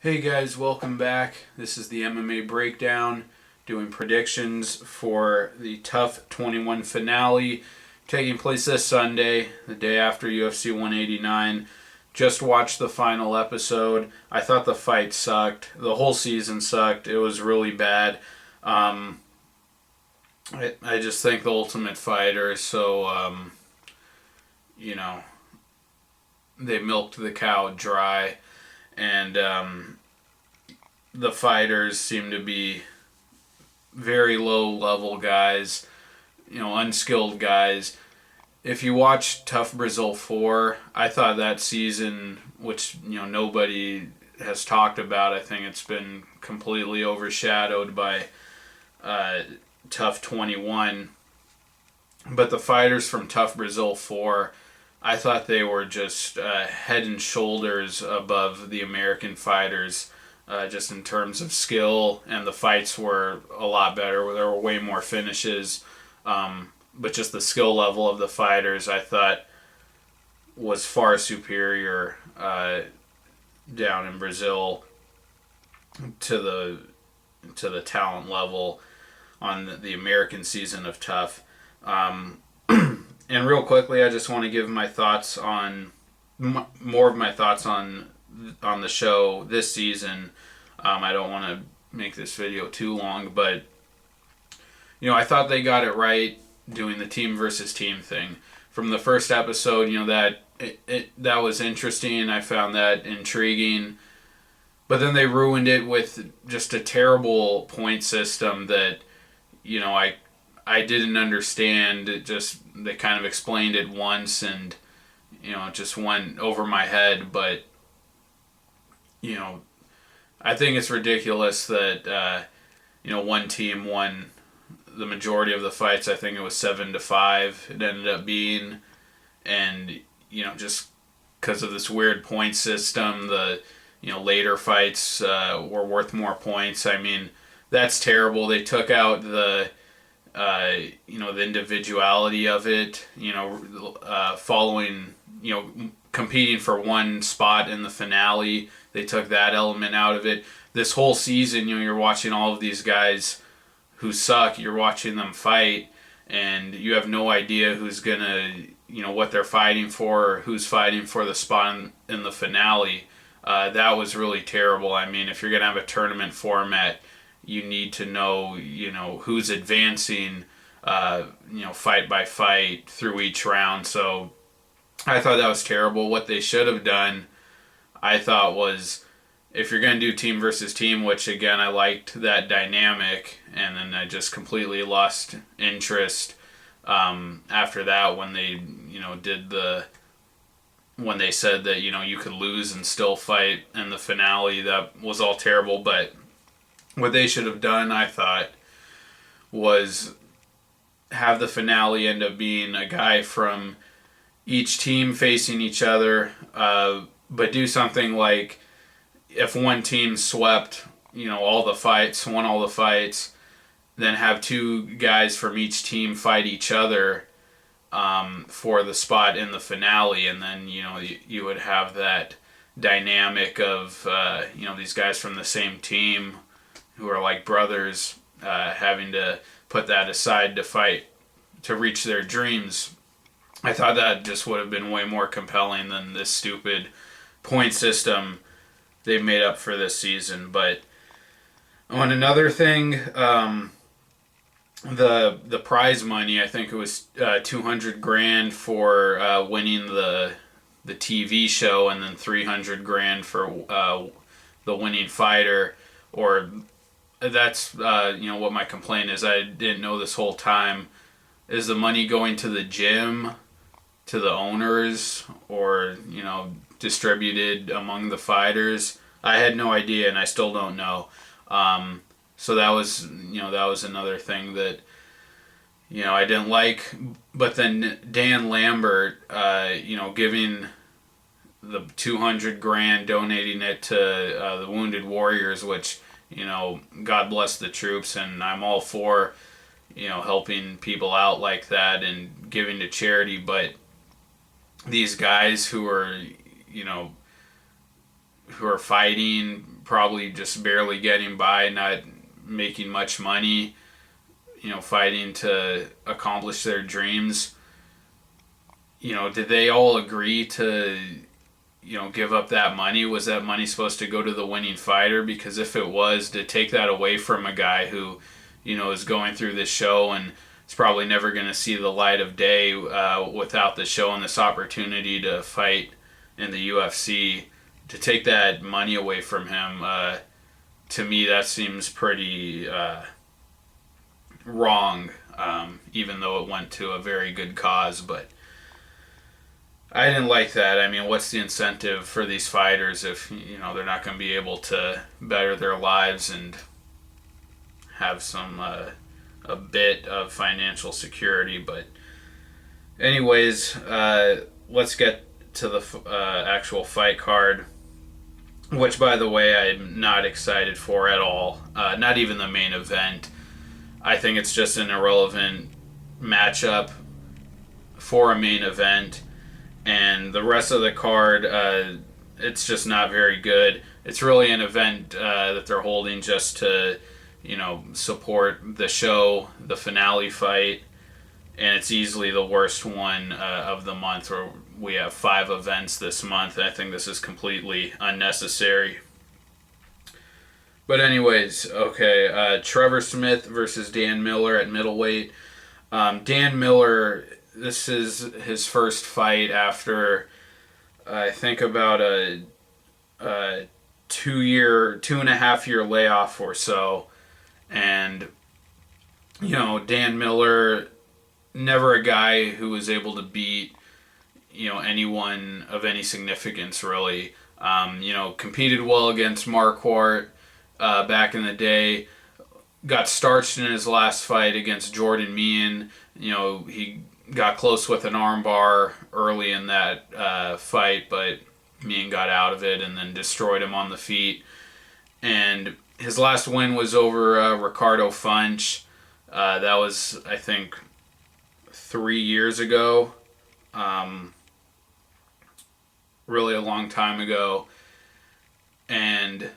Hey guys, welcome back. This is the MMA Breakdown, doing predictions for the TUF 21 finale taking place this Sunday, the day after UFC 189. Just watched the final episode. I thought the fight sucked. The whole season sucked. It was really bad. I just think the Ultimate Fighter is so, you know, they milked the cow dry. And the fighters seem to be very low level guys, unskilled guys. If you watch Tough Brazil 4, I thought that season, which nobody has talked about, I think it's been completely overshadowed by Tough 21. But the fighters from Tough Brazil 4, I thought they were just head and shoulders above the American fighters, just in terms of skill, and the fights were a lot better. There were way more finishes, but just the skill level of the fighters, I thought, was far superior down in Brazil to the talent level on the American season of Tough. And real quickly, I just want to give my thoughts on more of my thoughts on the show this season. I don't want to make this video too long, but I thought they got it right doing the team versus team thing from the first episode. That was interesting. I found that intriguing, but then they ruined it with just a terrible point system that I didn't understand. They kind of explained it once, and it just went over my head. But I think it's ridiculous that one team won the majority of the fights. I think it was 7-5. It ended up being, and just because of this weird point system, the later fights were worth more points. I mean, that's terrible. They took out the the individuality of it, following, competing for one spot in the finale. They took that element out of it. This whole season, you're watching all of these guys who suck. You're watching them fight, and you have no idea who's gonna, what they're fighting for, or who's fighting for the spot in the finale. That was really terrible. I mean, if you're gonna have a tournament format, you need to know, who's advancing, fight by fight through each round. So I thought that was terrible. What they should have done, I thought, was if you're going to do team versus team, which again, I liked that dynamic, and then I just completely lost interest after that when they, when they said that, you could lose and still fight in the finale. That was all terrible. But what they should have done, I thought, was have the finale end up being a guy from each team facing each other, but do something like if one team swept, all the fights, won all the fights, then have two guys from each team fight each other for the spot in the finale, and then you would have that dynamic of these guys from the same team who are like brothers, having to put that aside to fight to reach their dreams. I thought that just would have been way more compelling than this stupid point system they've made up for this season. But on another thing, the prize money, I think it was $200,000 for winning the TV show, and then $300,000 for the winning fighter. Or that's what my complaint is. I didn't know this whole time. Is the money going to the gym, to the owners, or distributed among the fighters? I had no idea, and I still don't know. So that was another thing that I didn't like. But then Dan Lambert, giving the $200,000, donating it to the Wounded Warriors, which God bless the troops, and I'm all for helping people out like that and giving to charity. But these guys who are fighting probably just barely getting by, not making much money, fighting to accomplish their dreams. Did they all agree to, give up that money? Was that money supposed to go to the winning fighter? Because if it was, to take that away from a guy who, is going through this show and is probably never going to see the light of day without the show and this opportunity to fight in the UFC, to take that money away from him, to me that seems pretty wrong, even though it went to a very good cause. But I didn't like that. I mean, what's the incentive for these fighters if, they're not going to be able to better their lives and have some, a bit of financial security? But anyways, let's get to the actual fight card, which, by the way, I'm not excited for at all. Not even the main event. I think it's just an irrelevant matchup for a main event. And the rest of the card, it's just not very good. It's really an event that they're holding just to, support the show, the finale fight. And it's easily the worst one of the month, where we have 5 events this month. I think this is completely unnecessary. But anyways, okay, Trevor Smith versus Dan Miller at middleweight. Dan Miller, this is his first fight after, I think, about a 2.5 year layoff or so. And, Dan Miller, never a guy who was able to beat, anyone of any significance, really. Competed well against Marquardt back in the day. Got starched in his last fight against Jordan Meehan. He got close with an armbar early in that fight, but Meehan got out of it and then destroyed him on the feet. And his last win was over Ricardo Funch. That was, I think, 3 years ago. Really a long time ago. And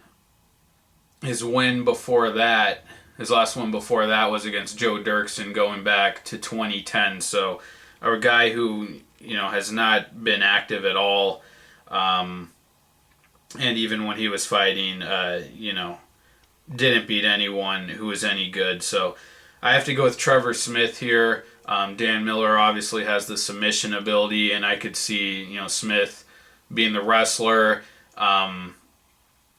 his win before that, his last one before that, was against Joe Dirksen, going back to 2010. So a guy who, has not been active at all. And even when he was fighting, didn't beat anyone who was any good. So I have to go with Trevor Smith here. Dan Miller obviously has the submission ability, and I could see, Smith being the wrestler. On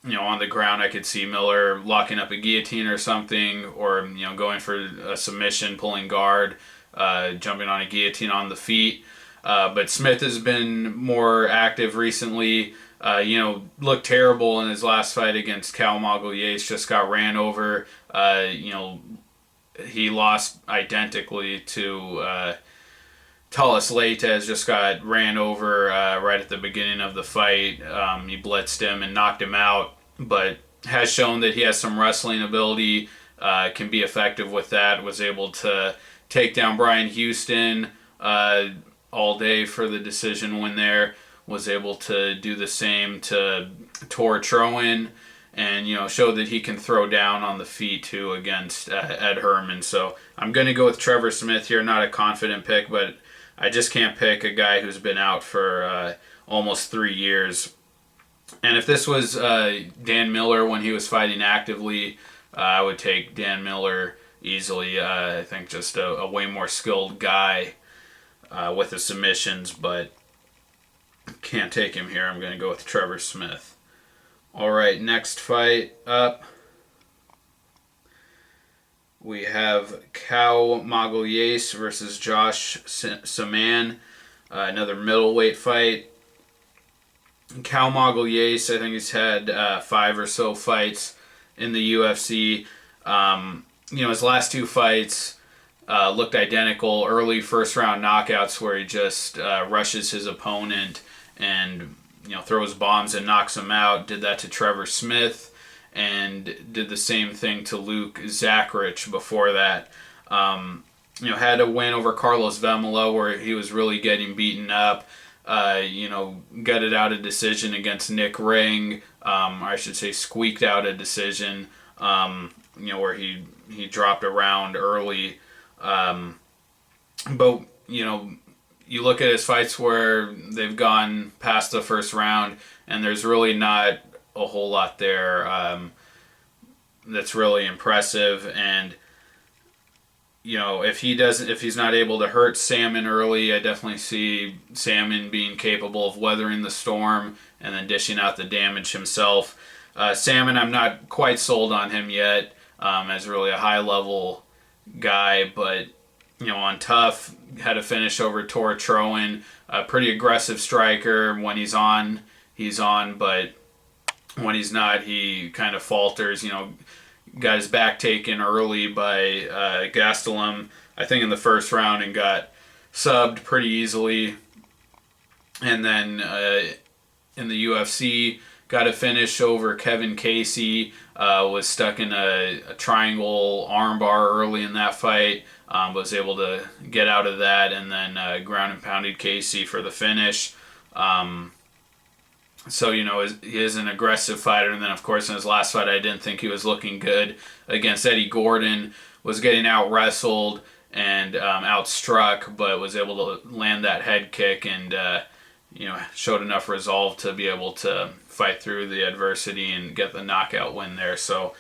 the ground, I could see Miller locking up a guillotine or something, or, going for a submission, pulling guard, jumping on a guillotine on the feet. But Smith has been more active recently. Looked terrible in his last fight against Cal Magalhaes, just got ran over. He lost identically to Tullis Leites, just got ran over right at the beginning of the fight. He blitzed him and knocked him out, but has shown that he has some wrestling ability, can be effective with that, was able to take down Brian Houston all day for the decision win there, was able to do the same to Torre, and showed that he can throw down on the feet too against Ed Herman. So I'm going to go with Trevor Smith here. Not a confident pick, but I just can't pick a guy who's been out for almost 3 years. And if this was Dan Miller when he was fighting actively, I would take Dan Miller easily. I think just a way more skilled guy with the submissions, but can't take him here. I'm going to go with Trevor Smith. All right, next fight up, we have Cal Magalhaes versus Josh Samman, another middleweight fight. Cal Magalhaes, I think he's had 5 or so fights in the UFC. His last 2 fights looked identical. Early first-round knockouts where he just rushes his opponent and throws bombs and knocks him out. Did that to Trevor Smith and did the same thing to Luque Zachrich before that. Had a win over Carlos Vemela where he was really getting beaten up. Gutted out a decision against Nick Ring I should say squeaked out a decision, where he dropped a round early. But, you look at his fights where they've gone past the first round, and there's really not a whole lot there that's really impressive. And if he's not able to hurt Samman early, I definitely see Samman being capable of weathering the storm and then dishing out the damage himself. Samman, I'm not quite sold on him yet as really a high level guy, but on tough, had a finish over Torre, a pretty aggressive striker. When he's on, but when he's not, he kind of falters. Got his back taken early by Gastelum, I think in the first round, and got subbed pretty easily. And then in the UFC, got a finish over Kevin Casey, was stuck in a triangle armbar early in that fight, was able to get out of that, and then ground and pounded Casey for the finish. So, he is an aggressive fighter. And then, of course, in his last fight, I didn't think he was looking good against Eddie Gordon. Was getting out-wrestled and outstruck, but was able to land that head kick and, showed enough resolve to be able to fight through the adversity and get the knockout win there. So,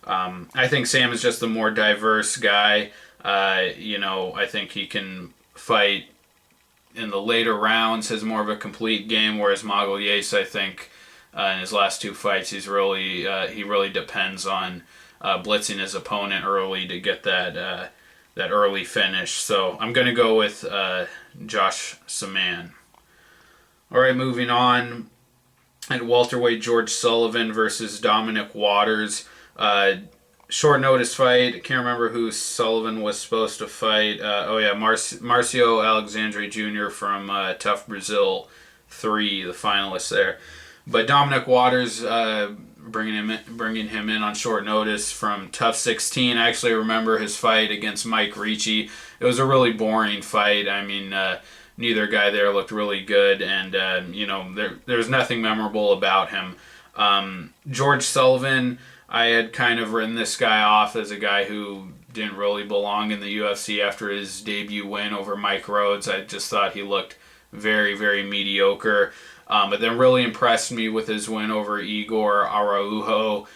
I think Sam is just the more diverse guy. I think he can fight in the later rounds, has more of a complete game, whereas Magalhaes, I think, in his last two fights, he really depends on blitzing his opponent early to get that early finish. So I'm going to go with Josh Samman. All right, moving on. At welterweight, George Sullivan versus Dominic Waters. Short notice fight. I can't remember who Sullivan was supposed to fight. Marcio Alexandre Jr. from Tough Brazil 3, the finalist there. But Dominic Waters bringing him in on short notice from Tough 16. I actually remember his fight against Mike Ricci. It was a really boring fight. I mean, neither guy there looked really good, and there's nothing memorable about him. George Sullivan, I had kind of written this guy off as a guy who didn't really belong in the UFC after his debut win over Mike Rhodes. I just thought he looked very, very mediocre. But then really impressed me with his win over Igor Araujo.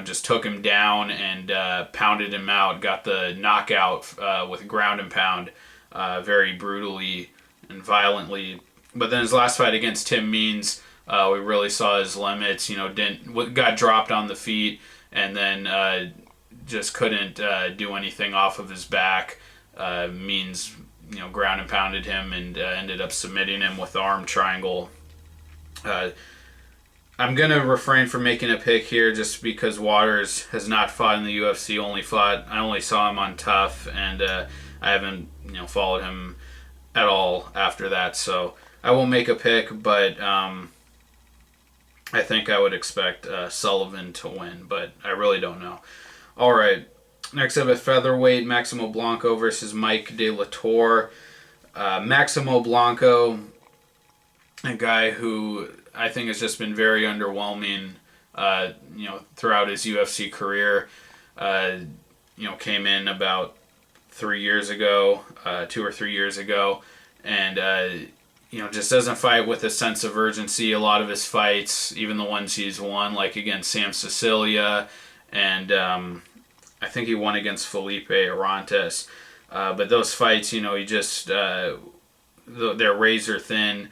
Just took him down and pounded him out. Got the knockout with ground and pound very brutally and violently. But then his last fight against Tim Means, we really saw his limits. Got dropped on the feet and then just couldn't do anything off of his back. Means ground and pounded him and ended up submitting him with the arm triangle. I'm gonna refrain from making a pick here just because Waters has not fought in the UFC. I only saw him on Tough, and I haven't followed him at all after that. So I won't make a pick, but I think I would expect Sullivan to win, but I really don't know. All right, next up at featherweight, Maximo Blanco versus Mike De La Torre. Maximo Blanco, a guy who I think has just been very underwhelming, throughout his UFC career. Came in about 3 years ago, 2 or 3 years ago, and just doesn't fight with a sense of urgency. A lot of his fights, even the ones he's won, like against Sam Sicilia, and I think he won against Felipe Arantes. But those fights, he just they're razor thin.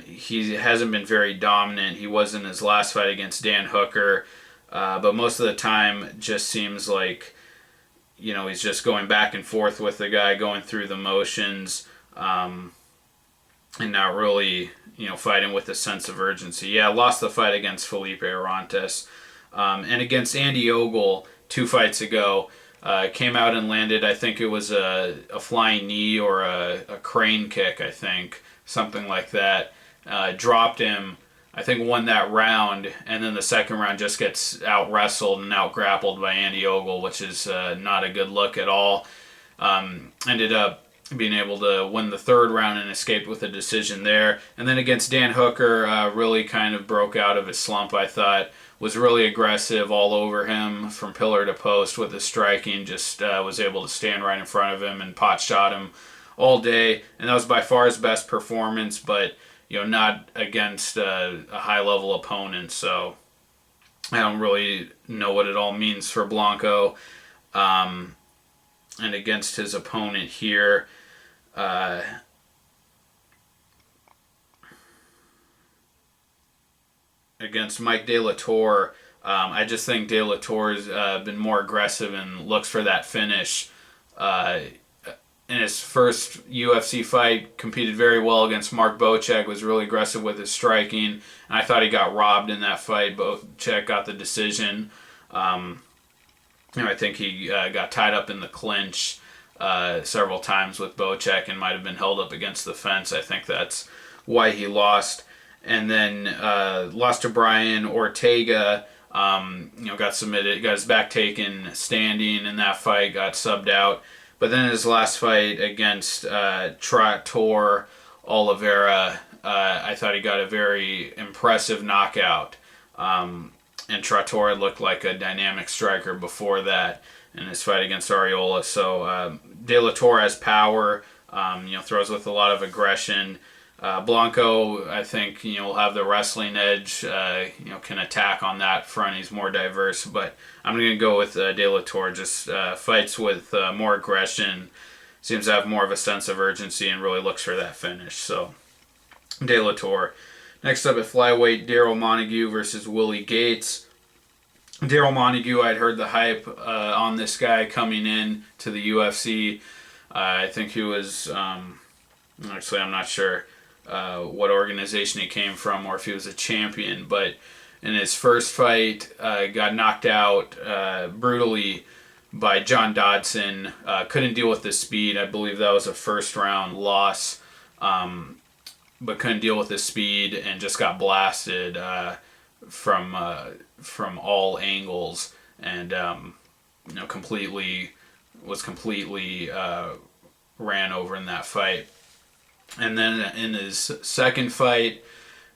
He hasn't been very dominant. He was in his last fight against Dan Hooker, but most of the time just seems like he's just going back and forth with the guy, going through the motions, and not really fighting with a sense of urgency. Yeah, lost the fight against Felipe Arantes, and against Andy Ogle 2 fights ago. Came out and landed, I think it was a flying knee or a crane kick, I think. Something like that. Dropped him, I think won that round, and then the second round just gets out-wrestled and out-grappled by Andy Ogle, which is not a good look at all. Ended up being able to win the third round and escaped with a decision there. And then against Dan Hooker, really kind of broke out of his slump, I thought. Was really aggressive all over him from pillar to post with his striking. Just was able to stand right in front of him and pot shot him all day. And that was by far his best performance, but not against a high-level opponent. So I don't really know what it all means for Blanco. And against his opponent here, against Mike De La Torre, I just think De La Torre's been more aggressive and looks for that finish. In his first UFC fight, competed very well against Mark Bocek, was really aggressive with his striking, and I thought he got robbed in that fight. Bocek got the decision. I think he got tied up in the clinch several times with Bocek and might have been held up against the fence. I think that's why he lost. And then lost to Brian Ortega. Got submitted, got his back taken standing in that fight, got subbed out. But then in his last fight against Trator Oliveira, I thought he got a very impressive knockout. And Trator looked like a dynamic striker before that in his fight against Arreola. So De La Torre has power, throws with a lot of aggression. Blanco, I think, will have the wrestling edge, can attack on that front. He's more diverse, but I'm going to go with De La Torre. Just fights with more aggression, seems to have more of a sense of urgency, and really looks for that finish. So, De La Torre. Next up at flyweight, Daryl Monu versus Willie Gates. Daryl Monu, I'd heard the hype on this guy coming in to the UFC. I think he was, actually I'm not sure what organization he came from or if he was a champion, but in his first fight got knocked out brutally by John Dodson. Couldn't deal with the speed. I believe that was a first round loss, but couldn't deal with the speed and just got blasted from all angles, and completely ran over in that fight. And then in his second fight,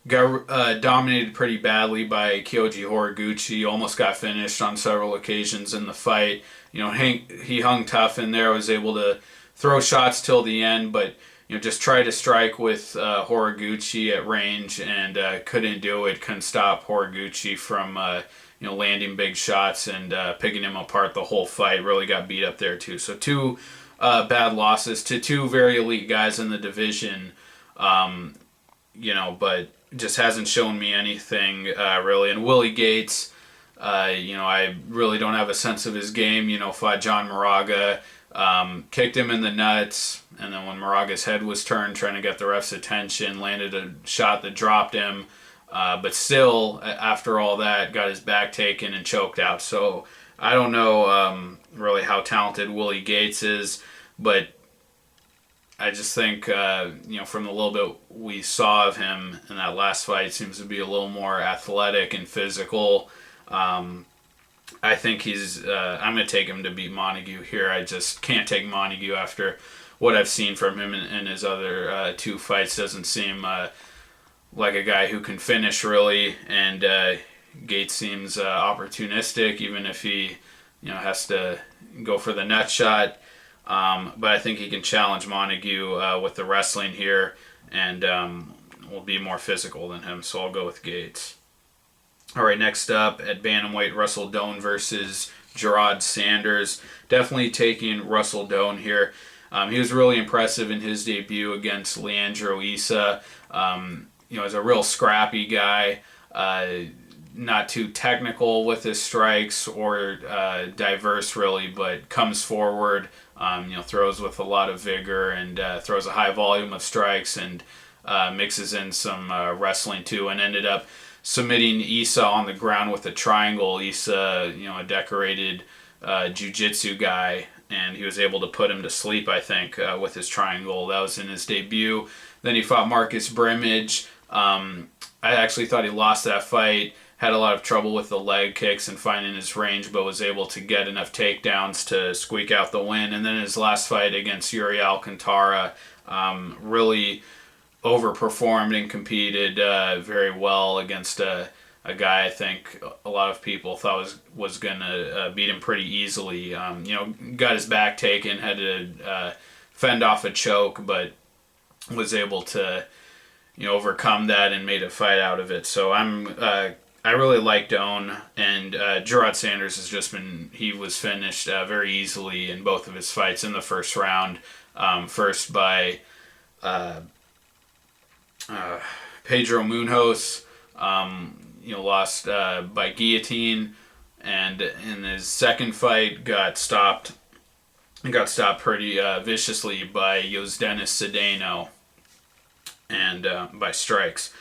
got dominated pretty badly by Kyoji Horiguchi. Almost got finished on several occasions in the fight. He hung tough in there, was able to throw shots till the end, but just tried to strike with Horiguchi at range and couldn't do it. Couldn't stop Horiguchi from landing big shots and picking him apart the whole fight. Really got beat up there too. So two bad losses to two very elite guys in the division, but just hasn't shown me anything really. And Willie Gates, I really don't have a sense of his game. Fought John Moraga, kicked him in the nuts, and then when Moraga's head was turned, trying to get the ref's attention, landed a shot that dropped him, but still, after all that, got his back taken and choked out. So I don't know really how talented Willie Gates is, but I just think, from the little bit we saw of him in that last fight, seems to be a little more athletic and physical. I think I'm going to take him to beat Montague here. I just can't take Montague after what I've seen from him in his other two fights. Doesn't seem like a guy who can finish, really, and Gates seems opportunistic, even if he has to go for the nut shot. But I think he can challenge Montague with the wrestling here, and will be more physical than him, so I'll go with Gates. All right, next up at bantamweight, Russell Doane versus Gerard Sanders. Definitely taking Russell Doane here. He was really impressive in his debut against Leandro Issa. He's a real scrappy guy, not too technical with his strikes or diverse really, but comes forward, throws with a lot of vigor and throws a high volume of strikes and mixes in some wrestling too, and ended up submitting Issa on the ground with a triangle. Issa, a decorated jiu-jitsu guy, and he was able to put him to sleep, I think, with his triangle. That was in his debut. Then he fought Marcus Brimage. I actually thought he lost that fight. had a lot of trouble with the leg kicks and finding his range, but was able to get enough takedowns to squeak out the win. And then his last fight against Yuri Alcantara, really overperformed and competed very well against a guy I think a lot of people thought was going to beat him pretty easily. Got his back taken, had to fend off a choke, but was able to overcome that and made a fight out of it. So I really like Doane, and Gerard Sanders he was finished very easily in both of his fights in the first round. First by Pedro Munoz, lost by guillotine, and in his second fight got stopped pretty viciously by Yosdenis Cedeno and by strikes.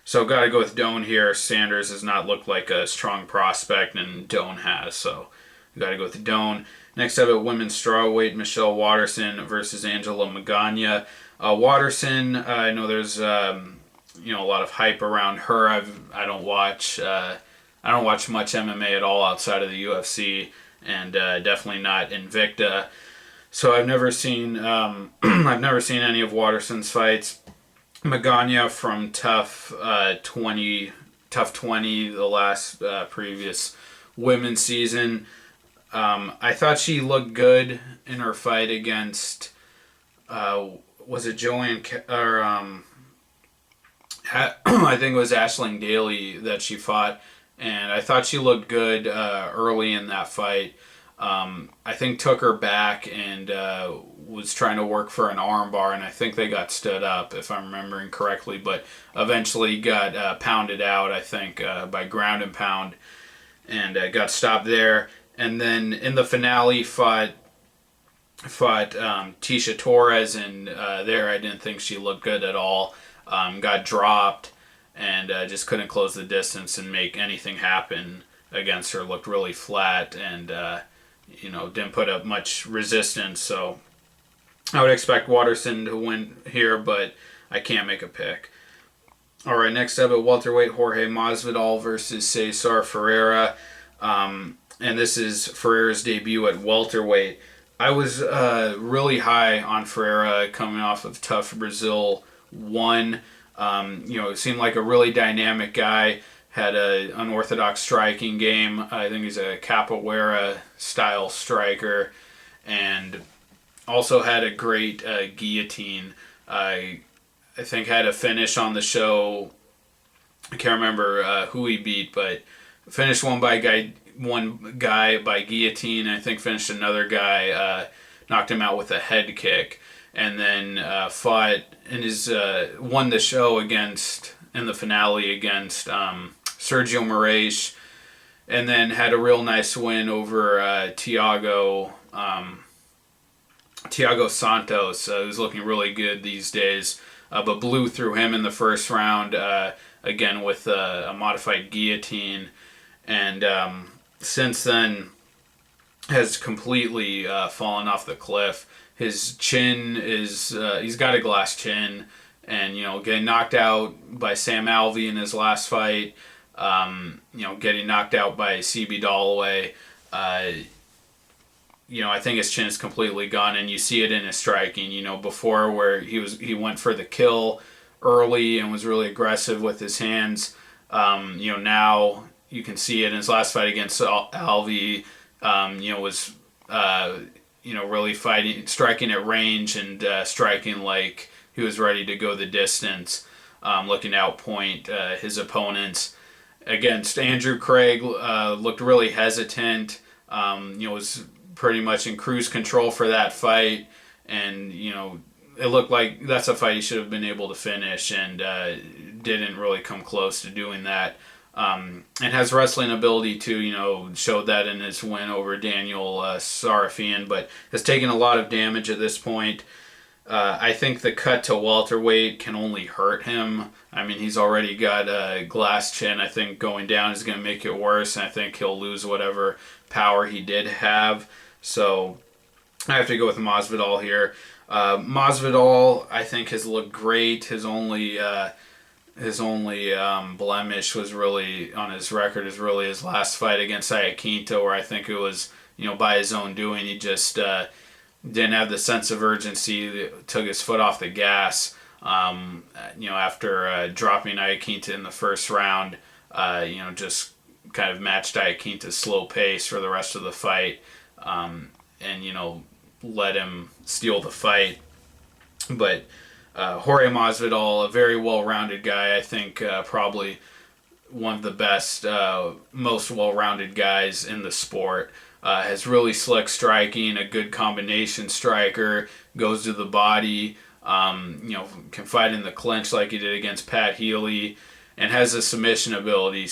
So got to go with Doane here. Sanders has not looked like a strong prospect, and Doane has. So got to go with Doane. Next up at women's strawweight, Michelle Waterson versus Angela Magana. Waterson, I know there's a lot of hype around her. I don't watch much MMA at all outside of the UFC, and definitely not Invicta. So I've never seen any of Waterson's fights. Magana from Tough 20, the last previous women's season. I thought she looked good in her fight against, was it Joanne, or I think it was Aisling Daly that she fought, and I thought she looked good early in that fight. I think took her back and was trying to work for an armbar, and I think they got stood up, if I'm remembering correctly, but eventually got pounded out, I think, by ground and pound, and got stopped there. And then in the finale fought Tisha Torres, and there I didn't think she looked good at all. Got dropped and just couldn't close the distance and make anything happen against her. Looked really flat and didn't put up much resistance. So I would expect Waterson to win here, but I can't make a pick. All right, next up at welterweight, Jorge Masvidal versus Cesar Ferreira. And this is Ferreira's debut at welterweight. I was really high on Ferreira coming off of Tough Brazil 1. It seemed like a really dynamic guy. Had an unorthodox striking game. I think he's a capoeira-style striker. And also had a great guillotine. I think had a finish on the show. I can't remember who he beat, but finished one guy by guillotine. I think finished another guy, knocked him out with a head kick. And then fought in his won the show in the finale against Sergio Moraes, and then had a real nice win over Thiago Santos, who's looking really good these days, but blew through him in the first round again with a modified guillotine, and since then has completely fallen off the cliff. His chin is, he's got a glass chin, and, getting knocked out by Sam Alvey in his last fight, getting knocked out by CB Dalloway, I think his chin is completely gone, and you see it in his striking, before where he went for the kill early and was really aggressive with his hands. Now you can see it in his last fight against Alvey, was, really striking at range and striking like he was ready to go the distance, looking to outpoint his opponents. Against Andrew Craig, looked really hesitant, was pretty much in cruise control for that fight, and, it looked like that's a fight he should have been able to finish, and didn't really come close to doing that. And has wrestling ability too, showed that in his win over Daniel Sarafian, but has taken a lot of damage at this point. I think the cut to welterweight can only hurt him. I mean, he's already got a glass chin. I think going down is going to make it worse, and I think he'll lose whatever power he did have. So I have to go with Masvidal here. Masvidal, I think, has looked great. His only his only blemish was really on his record is really his last fight against Iaquinta, where I think it was, by his own doing. He just didn't have the sense of urgency, took his foot off the gas. After dropping Iaquinta in the first round, just kind of matched Iaquinta's slow pace for the rest of the fight, and let him steal the fight. But Jorge Masvidal, a very well-rounded guy, I think probably one of the best, most well-rounded guys in the sport. Has really slick striking, a good combination striker, goes to the body, can fight in the clinch like he did against Pat Healy, and has a submission ability.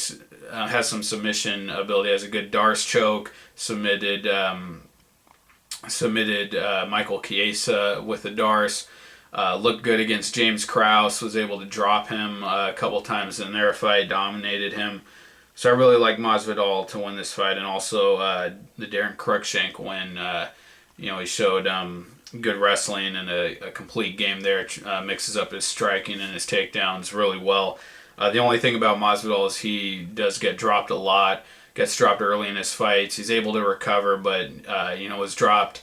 Has some submission ability. Has a good Darce choke. Submitted Michael Chiesa with a Darce. Looked good against James Krause. Was able to drop him a couple times in their fight. Dominated him. So I really like Masvidal to win this fight, and also the Darren Cruikshank win. He showed good wrestling and a complete game there. Mixes up his striking and his takedowns really well. The only thing about Masvidal is he does get dropped a lot. Gets dropped early in his fights. He's able to recover, but was dropped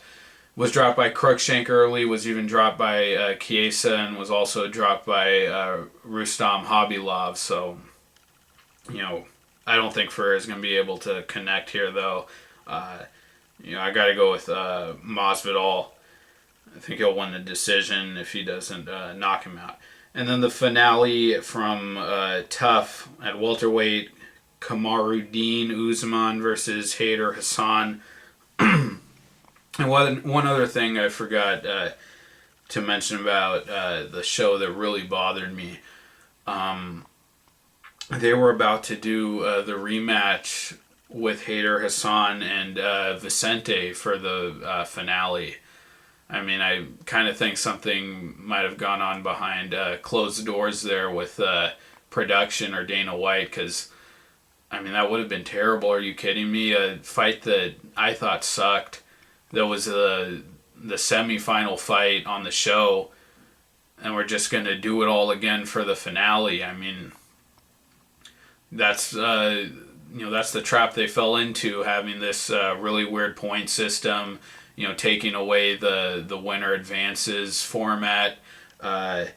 by Cruikshank early. Was even dropped by Chiesa, and was also dropped by Rustam Khabilov. So I don't think Ferreira is going to be able to connect here, though. I got to go with Masvidal. I think he'll win the decision if he doesn't knock him out. And then the finale from Tough at welterweight, Kamaru Usman versus Hader Hassan. And one other thing I forgot to mention about the show that really bothered me. They were about to do the rematch with Hader Hassan and Vicente for the finale. I mean, I kind of think something might have gone on behind closed doors there with production or Dana White, because, I mean, that would have been terrible. Are you kidding me? A fight that I thought sucked. That was the semifinal fight on the show, and we're just going to do it all again for the finale. I mean, that's the trap they fell into, having this really weird point system, taking away the winner advances format. I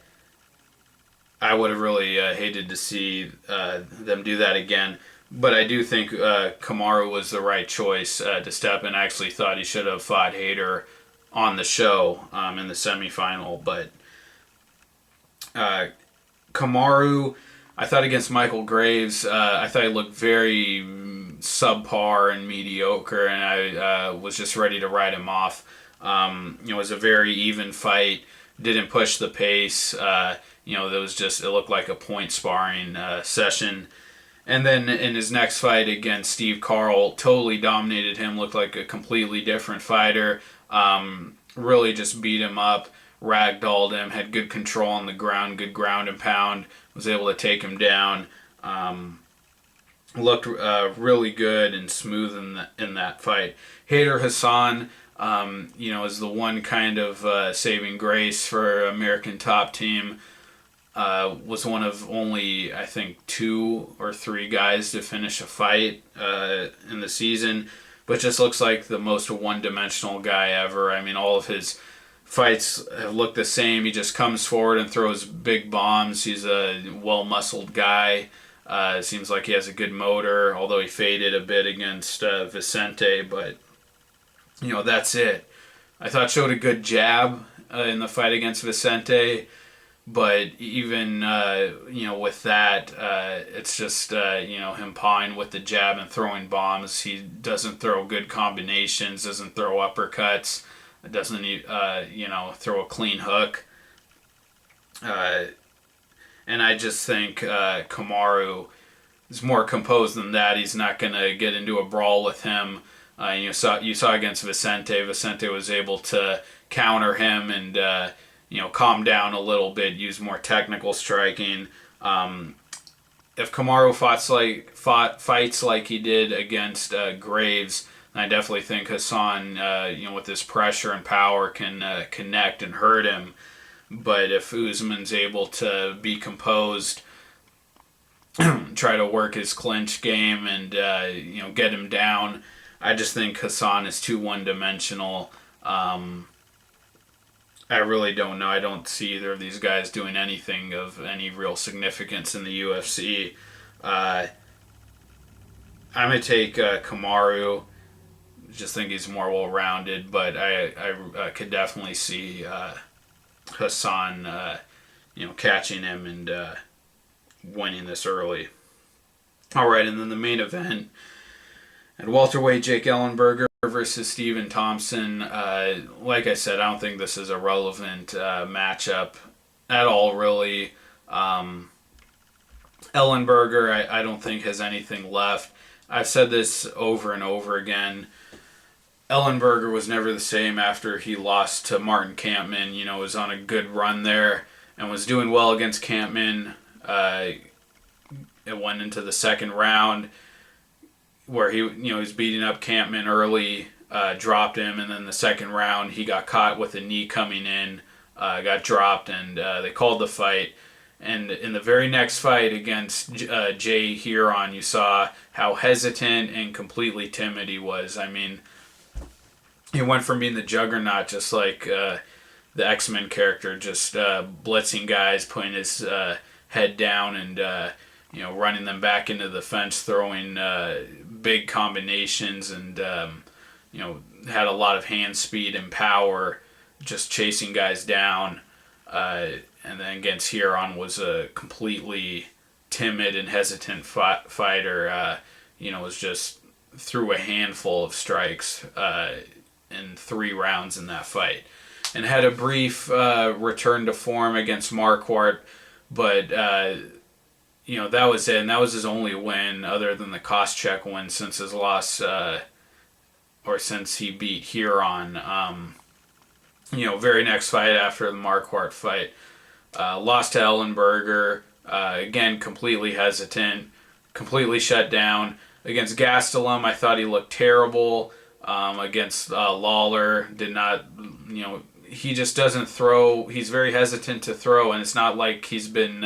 would have really hated to see them do that again. But I do think Kamaru was the right choice to step in. I actually thought he should have fought Hader on the show in the semifinal. But Kamaru, I thought against Michael Graves, I thought he looked very subpar and mediocre, and I was just ready to write him off. It was a very even fight. Didn't push the pace. It looked like a point sparring session. And then in his next fight against Steve Carl, totally dominated him, looked like a completely different fighter. Really just beat him up, ragdolled him, had good control on the ground, good ground and pound, was able to take him down. Looked really good and smooth in that fight. Hader Hassan, is the one kind of saving grace for American Top Team. Was one of only, I think, 2 or 3 guys to finish a fight in the season, but just looks like the most one-dimensional guy ever. I mean, all of his fights have looked the same. He just comes forward and throws big bombs. He's a well-muscled guy. It seems like he has a good motor, although he faded a bit against Vicente, but, that's it. I thought showed a good jab in the fight against Vicente. But even, with that, it's just, him pawing with the jab and throwing bombs. He doesn't throw good combinations, doesn't throw uppercuts, doesn't, throw a clean hook. And I just think Kamaru is more composed than that. He's not going to get into a brawl with him. You saw against Vicente. Vicente was able to counter him and, calm down a little bit, use more technical striking. If Kamaru fights like he did against Graves, I definitely think Hassan, with his pressure and power, can connect and hurt him. But if Usman's able to be composed, try to work his clinch game and get him down. I just think Hassan is too one-dimensional. I really don't know. I don't see either of these guys doing anything of any real significance in the UFC. I'm going to take Kamaru. Just think he's more well-rounded, but I could definitely see Hassan, catching him and winning this early. All right, and then the main event at welterweight, Jake Ellenberger versus Stephen Thompson. Like I said, I don't think this is a relevant matchup at all, really. Ellenberger, I don't think has anything left. I've said this over and over again. Ellenberger was never the same after he lost to Martin Kampmann. Was on a good run there and was doing well against Kampmann. It went into the second round where he was beating up Kampmann early, dropped him, and then the second round he got caught with a knee coming in, got dropped, and they called the fight. And in the very next fight against Jay Huron, you saw how hesitant and completely timid he was. I mean, he went from being the juggernaut, just like the X-Men character, just blitzing guys, putting his head down and running them back into the fence, throwing big combinations, and had a lot of hand speed and power, just chasing guys down. And then against Huron was a completely timid and hesitant fighter. Was just threw a handful of strikes in 3 rounds in that fight, and had a brief return to form against Marquardt, but that was it, and that was his only win other than the Koscheck win since his loss, or since he beat Huron. Very next fight after the Marquardt fight, lost to Ellenberger, again completely hesitant, completely shut down. Against Gastelum, I thought he looked terrible. Against Lawler, did not, he just doesn't throw. He's very hesitant to throw, and it's not like he's been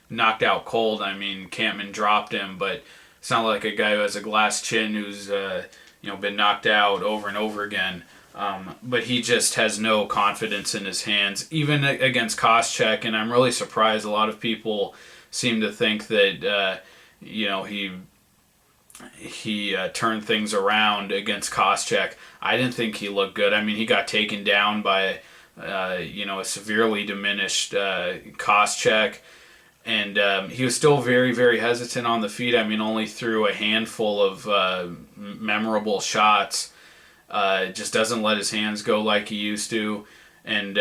knocked out cold. I mean, Kampmann dropped him, but it's not like a guy who has a glass chin who's been knocked out over and over again. But he just has no confidence in his hands, even against Koscheck, and I'm really surprised. A lot of people seem to think that he turned things around against Koscheck. I didn't think he looked good. I mean, he got taken down by a severely diminished Koscheck, and he was still very, very hesitant on the feet. I mean, only threw a handful of memorable shots. Just doesn't let his hands go like he used to, and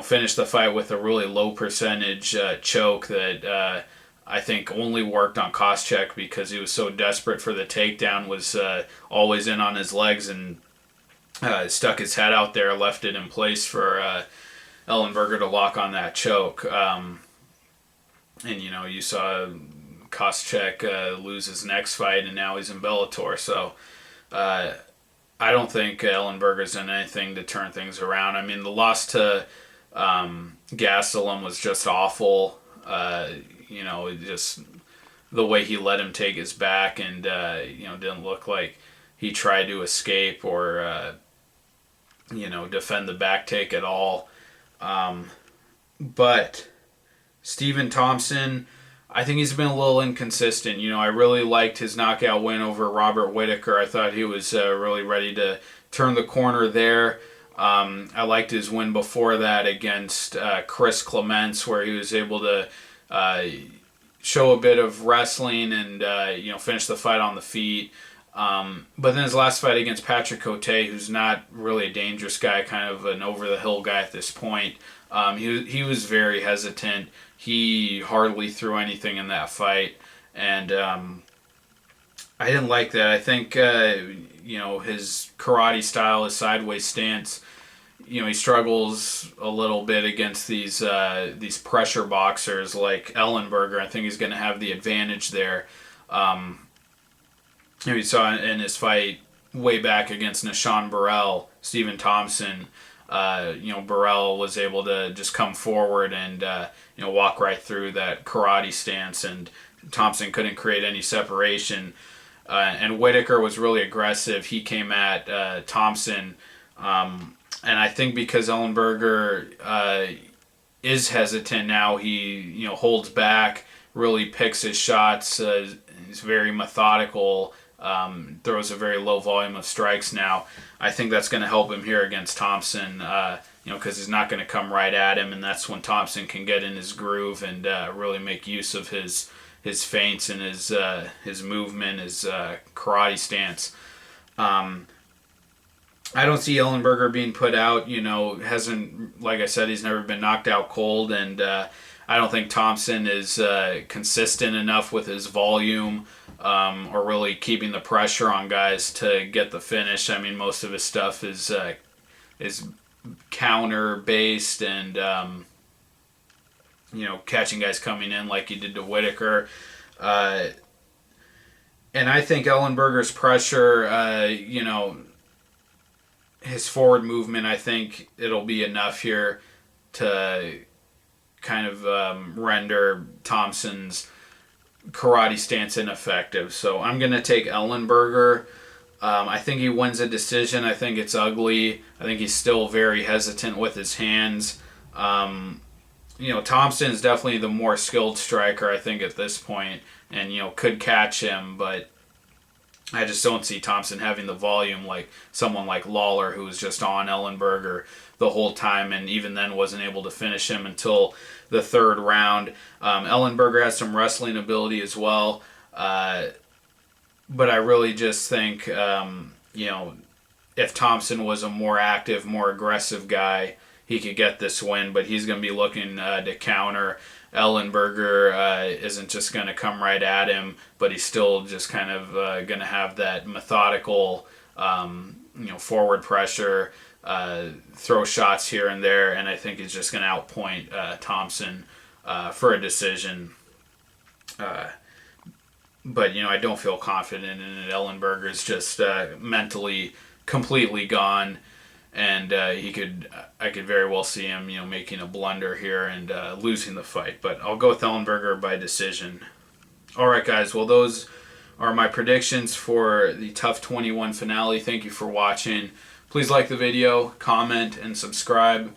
finished the fight with a really low percentage choke that I think only worked on Koscheck because he was so desperate for the takedown, was always in on his legs, and stuck his head out there, left it in place for Ellenberger to lock on that choke. And you saw Koscheck lose his next fight, and now he's in Bellator. So I don't think Ellenberger's done anything to turn things around. I mean, the loss to Gastelum was just awful. Just the way he let him take his back, and didn't look like he tried to escape or defend the back take at all. But Stephen Thompson, I think he's been a little inconsistent. I really liked his knockout win over Robert Whittaker. I thought he was really ready to turn the corner there. I liked his win before that against Chris Clements, where he was able to show a bit of wrestling and finish the fight on the feet. But then his last fight against Patrick Cote, who's not really a dangerous guy, kind of an over-the-hill guy at this point, he was very hesitant. He hardly threw anything in that fight, and I didn't like that. I think his karate style, his sideways stance, he struggles a little bit against these pressure boxers like Ellenberger. I think he's going to have the advantage there. You saw in his fight way back against Nishan Burrell, Stephen Thompson. Burrell was able to just come forward and walk right through that karate stance and Thompson couldn't create any separation. And Whitaker was really aggressive. He came at Thompson. And I think because Ellenberger is hesitant now, he holds back, really picks his shots. He's very methodical. Throws a very low volume of strikes now. I think that's going to help him here against Thompson. Because he's not going to come right at him, and that's when Thompson can get in his groove and really make use of his feints and his movement, his karate stance. I don't see Ellenberger being put out. Hasn't, like I said, he's never been knocked out cold, and I don't think Thompson is consistent enough with his volume or really keeping the pressure on guys to get the finish. I mean, most of his stuff is counter based and catching guys coming in like he did to Whitaker. And I think Ellenberger's pressure, his forward movement, I think it'll be enough here to kind of render Thompson's karate stance ineffective. So I'm going to take Ellenberger. I think he wins a decision. I think it's ugly. I think he's still very hesitant with his hands. Thompson is definitely the more skilled striker, I think, at this point, and, could catch him, but I just don't see Thompson having the volume like someone like Lawler, who was just on Ellenberger the whole time, and even then wasn't able to finish him until the third round. Ellenberger has some wrestling ability as well, but I really just think, if Thompson was a more active, more aggressive guy, he could get this win, but he's going to be looking to counter. Ellenberger isn't just going to come right at him, but he's still just kind of going to have that methodical, forward pressure, throw shots here and there, and I think he's just going to outpoint Thompson for a decision. But, I don't feel confident in it. Ellenberger's just mentally completely gone, and I could very well see him, making a blunder here and losing the fight. But I'll go with Ellenberger by decision. All right, guys. Well, those are my predictions for the Tough 21 finale. Thank you for watching. Please like the video, comment, and subscribe.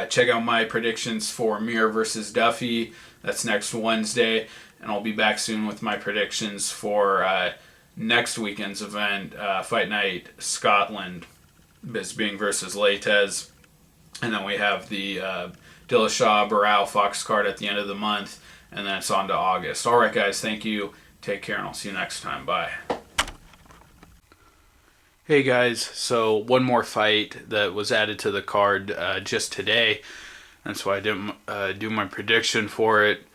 Check out my predictions for Mir versus Duffy. That's next Wednesday. And I'll be back soon with my predictions for next weekend's event, Fight Night Scotland, Bisping versus Laitez. And then we have the Dillashaw Barao Fox card at the end of the month. And then it's on to August. All right, guys. Thank you. Take care, and I'll see you next time. Bye. Hey, guys. So one more fight that was added to the card just today. That's why I didn't do my prediction for it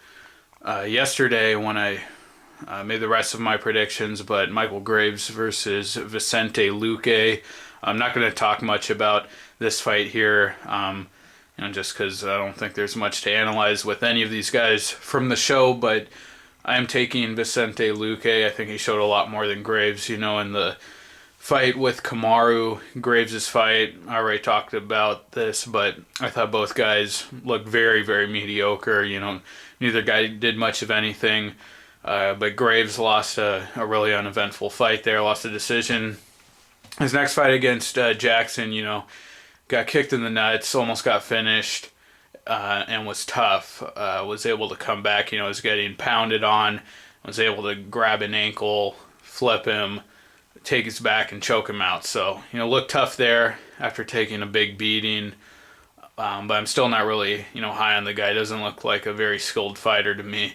yesterday when I made the rest of my predictions, but Michael Graves versus Vicente Luque. I'm not going to talk much about this fight here, just because I don't think there's much to analyze with any of these guys from the show, but I am taking Vicente Luque. I think he showed a lot more than Graves, in the fight with Kamaru. Graves' fight, I already talked about this, but I thought both guys looked very, very mediocre. Neither guy did much of anything, but Graves lost a really uneventful fight there, lost a decision. His next fight against Jackson, got kicked in the nuts, almost got finished, and was tough. Was able to come back, was getting pounded on, was able to grab an ankle, flip him, take his back, and choke him out. So, looked tough there after taking a big beating. But I'm still not really, high on the guy. Doesn't look like a very skilled fighter to me.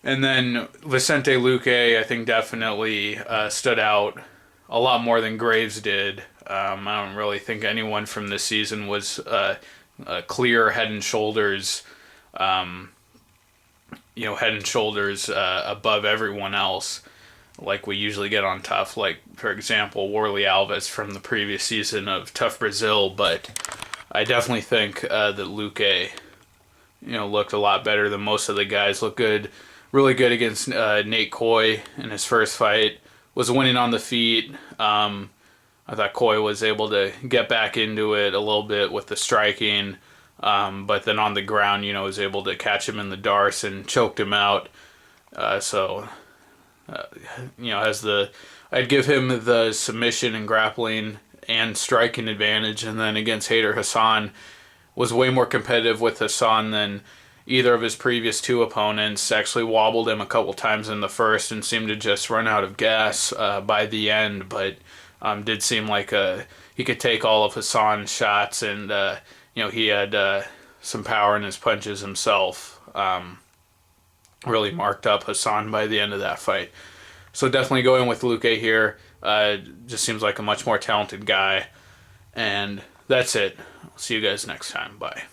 And then Vicente Luque, I think definitely stood out a lot more than Graves did. I don't really think anyone from this season was clear head and shoulders, head and shoulders above everyone else, like we usually get on Tough. Like, for example, Warley Alves from the previous season of Tough Brazil, but I definitely think that Luque, looked a lot better than most of the guys. Looked good, really good against Nate Coy in his first fight. Was winning on the feet. I thought Coy was able to get back into it a little bit with the striking, but then on the ground, was able to catch him in the darce and choked him out. So has I'd give him the submission and grappling and striking advantage, and then against Hader, Hassan was way more competitive with Hassan than either of his previous two opponents. Actually wobbled him a couple times in the first and seemed to just run out of gas by the end, but did seem like he could take all of Hassan's shots, and he had some power in his punches himself. Really marked up Hassan by the end of that fight. So definitely going with Luque here. Just seems like a much more talented guy. And that's it. See you guys next time. Bye.